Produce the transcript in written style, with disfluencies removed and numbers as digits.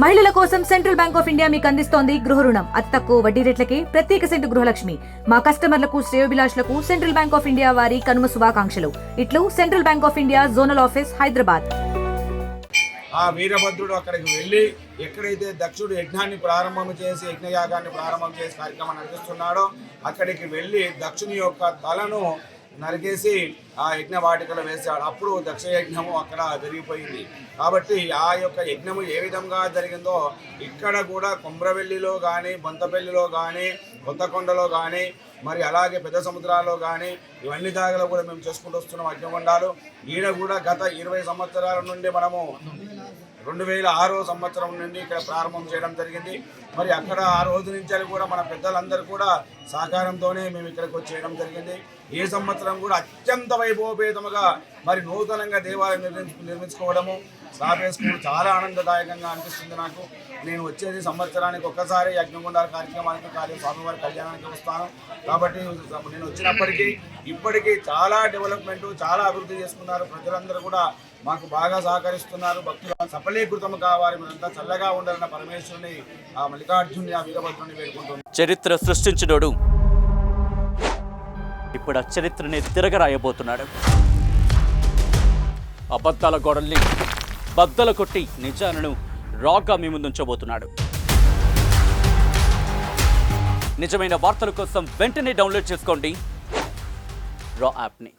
మహిళల కోసం central bank of India మీకు అందిస్తోంది గృహ రుణం. అతి తక్కువ వడ్డీ రేట్లకే ప్రత్యేక సెంటు గృహలక్ష్మి. మా కస్టమర్లకు శ్రేయోభిలాషులకు సెంట్రల్ బ్యాంక్ ఆఫ్ ఇండియా వారి కనుమ శుభాకాంక్షలు. ఇట్లు central bank of India zonal office Hyderabad. ఆ వీరభద్రుడు అక్కడికి వెళ్ళి ఎక్కడైతే దక్షుడు యజ్ఞాన్ని ప్రారంభం చేసి యజ్ఞయాగాన్ని ప్రారంభం చేసి కార్యక్రమాన్ని నడిపిస్తున్నాడో అక్కడికి వెళ్ళి దక్షుని యొక్క తలను నరికేసి ఆ యజ్ఞ వాటికలు వేశాడు. అప్పుడు దక్ష యజ్ఞము అక్కడ జరిగిపోయింది. కాబట్టి ఆ యొక్క యజ్ఞము ఏ విధంగా జరిగిందో ఇక్కడ కూడా కొమ్రవెల్లిలో కానీ, బొంతపల్లిలో కానీ, కొత్తకొండలో కానీ, మరి అలాగే పెద్ద సముద్రాల్లో కానీ ఇవన్నీ జాగాలో కూడా మేము చేసుకుంటూ వస్తున్నాం అగ్నిగుండాలు. ఈయన కూడా గత 20 సంవత్సరాల నుండి మనము 2006 సంవత్సరం నుండి ఇక్కడ ప్రారంభం చేయడం జరిగింది. మరి అక్కడ ఆ రోజు నుంచి కూడా మన పెద్దలందరూ కూడా సహకారంతోనే మేము ఇక్కడికి వచ్చి చేయడం జరిగింది. ఏ సంవత్సరం కూడా అత్యంత వైభవపేతముగా మరి నూతనంగా దేవాలయం నిర్మించుకోవడము, స్లాబ్ వేసుకోవడం చాలా ఆనందదాయకంగా అనిపిస్తుంది నాకు. నేను వచ్చేది సంవత్సరానికి ఒక్కసారి యజ్ఞగుండాల కార్యక్రమానికి స్వామివారి కళ్యాణానికి వస్తాను. కాబట్టి నేను వచ్చినప్పటికీ ఇప్పటికీ చాలా డెవలప్మెంట్, చాలా అభివృద్ధి చేసుకున్నారు. ప్రజలందరూ కూడా మాకు బాగా సహకరిస్తున్నారు. భక్తులు సఫలీకృతం కావాలి, మనంతా చల్లగా ఉండాలన్న పరమేశ్వరుని ఆ మల్లికార్జుని ఆ వీరభద్రుని వేడుకుంటున్నాను. చరిత్ర సృష్టించినోడు ఇప్పుడు ఆ చరిత్రని తిరగరాయబోతున్నాడు. అబద్ధాల గోడల్ని బద్దలు కొట్టి నిజాలను రాగా మీ ముందుంచబోతున్నాడు. నిజమైన వార్తల కోసం వెంటనే డౌన్లోడ్ చేసుకోండి రా యాప్ని.